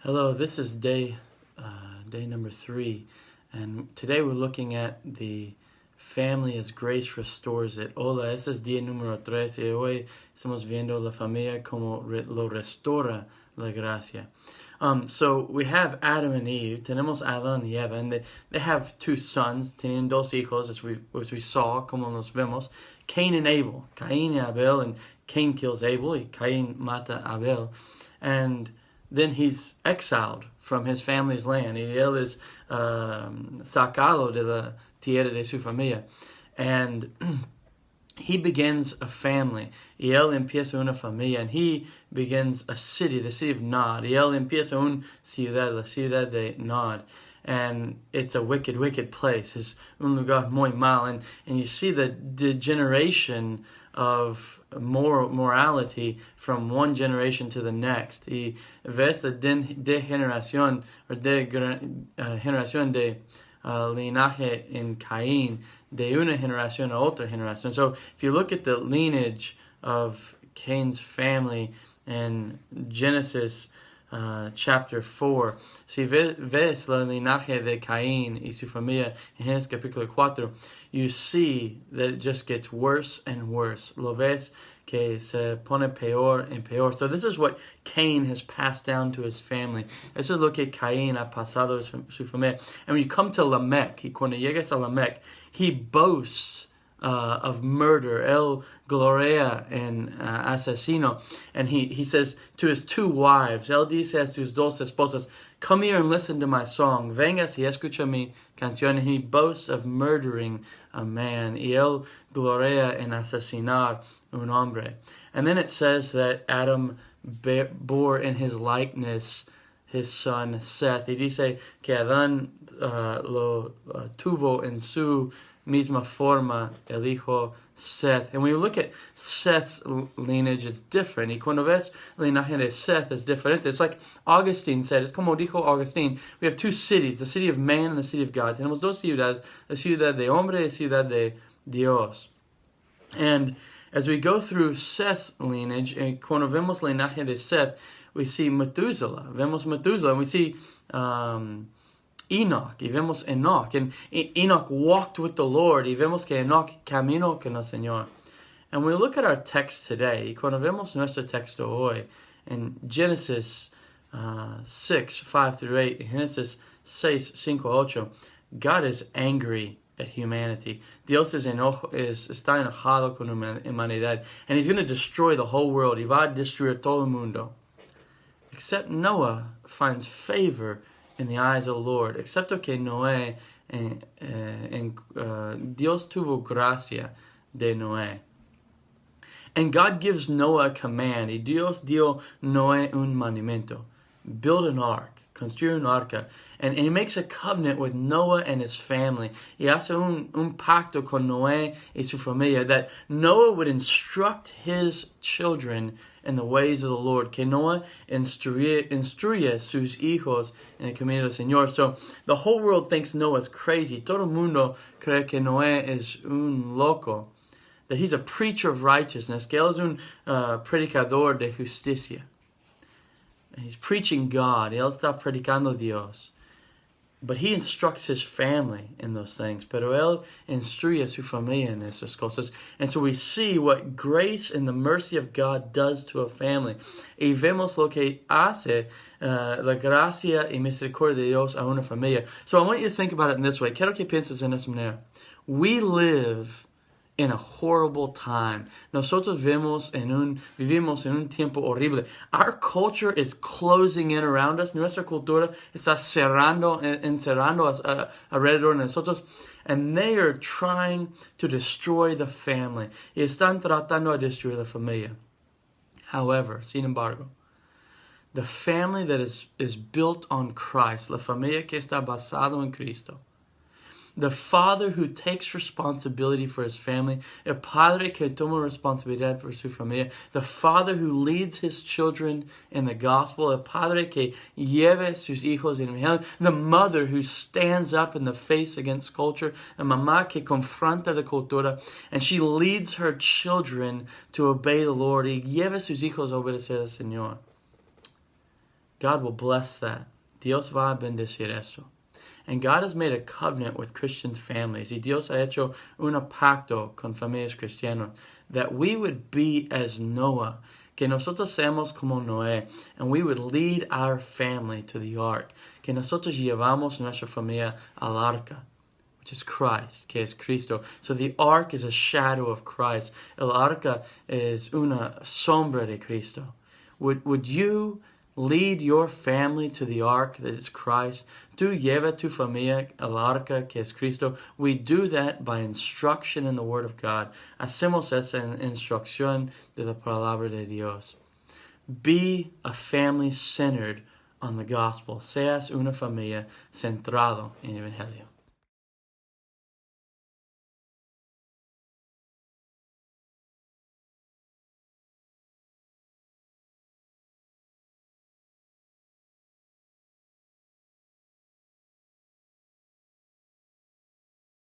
Hello, this is day number 3, and today we're looking at the family as grace restores it. Hola, ese es día número 3 y hoy estamos viendo la familia como lo restaura la gracia. So we have Adam and Eve, tenemos Adán y Eva, and they have 2 sons, tienen 2 hijos, as we saw, como nos vemos, Cain and Abel, Cain y Abel, and Cain kills Abel, y Cain mata Abel, and then he's exiled from his family's land. Y él es sacado de la tierra de su familia. And he begins a family. Y él empieza una familia. And he begins a city, the city of Nod. Y él empieza una ciudad, la ciudad de Nod. And it's a wicked, wicked place. It's un lugar muy mal. And you see the degeneration of morality from one generation to the next. Y ves la degeneración or generación de linaje en Caín de una generación a otra generación. So if you look at the lineage of Cain's family in Genesis chapter 4, si ves la linaje de Caín y su familia en Génesis capítulo 4, you see that it just gets worse and worse. Lo ves que se pone peor and peor. So this is what Cain has passed down to his family. Eso es lo que Caín ha pasado a su familia. And when you come to Lamech, y cuando llegas a Lamech, he boasts of murder. Él gloria en asesino. And he says to his 2 wives, él dice a sus 2 esposas, come here and listen to my song. Vengas y escucha mi canción. And he boasts of murdering a man. Y él gloria en asesinar un hombre. And then it says that Adam bore in his likeness his son Seth. Y dice que Adán lo tuvo en su misma forma el hijo Seth. And when you look at Seth's lineage, it's different. Y cuando ves el linaje de Seth, it's different. It's like Augustine said, es como dijo Augustine, we have 2 cities, the city of man and the city of God. Tenemos 2 ciudades, la ciudad de hombre y la ciudad de Dios. And as we go through Seth's lineage, and cuando vemos el linaje de Seth, we see Methuselah. Vemos Methuselah, and we see Enoch, y vemos Enoch. And Enoch walked with the Lord, y vemos que Enoch caminó con el Señor. And when we look at our text today, y cuando vemos nuestro texto hoy, in Genesis 6, 5 through 8, Genesis 6, 5, 8, God is angry at humanity. Dios está enojado con la humanidad. And he's going to destroy the whole world. Y va a destruir todo el mundo. Except Noah finds favor in the eyes of the Lord. Excepto que Noé, Dios tuvo gracia de Noé. And God gives Noah a command. Y Dios dio Noé un mandamiento. Build an ark. Construir un arca. And he makes a covenant with Noah and his family. Y hace un pacto con Noé y su familia that Noah would instruct his children in the ways of the Lord. Que Noah instruye sus hijos en el camino del Señor. So the whole world thinks Noah's crazy. Todo el mundo cree que Noé es un loco. That he's a preacher of righteousness. Que él es un predicador de justicia. He's preaching God. Él está predicando Dios. But he instructs his family in those things. Pero él instruye a su familia en esas cosas. And so we see what grace and the mercy of God does to a family. Y vemos lo que hace la gracia y misericordia de Dios a una familia. So I want you to think about it in this way. Quiero que pienses en esta manera. We live in a horrible time. Nosotros vivimos en un tiempo horrible. Our culture is closing in around us. Nuestra cultura está encerrando alrededor de nosotros. And they are trying to destroy the family. Y están tratando de destruir la familia. However, sin embargo, the family that is built on Christ, la familia que está basado en Cristo, the father who takes responsibility for his family, el padre que toma responsabilidad por su familia, the father who leads his children in the gospel, el padre que lleva sus hijos en el evangelio, the mother who stands up in the face against culture, la mamá que confronta la cultura, and she leads her children to obey the Lord, y lleva sus hijos a obedecer al Señor. God will bless that. Dios va a bendecir eso. And God has made a covenant with Christian families. Y Dios ha hecho un pacto con familias cristianas that we would be as Noah, que nosotros seamos como Noé, and we would lead our family to the ark, que nosotros llevamos nuestra familia al arca, which is Christ, que es Cristo. So the ark is a shadow of Christ. El arca es una sombra de Cristo. Would you lead your family to the ark that is Christ? Tú lleva tu familia al arca que es Cristo. We do that by instruction in the Word of God. Hacemos esa instrucción de la palabra de Dios. Be a family centered on the gospel. Seas una familia centrado en el Evangelio.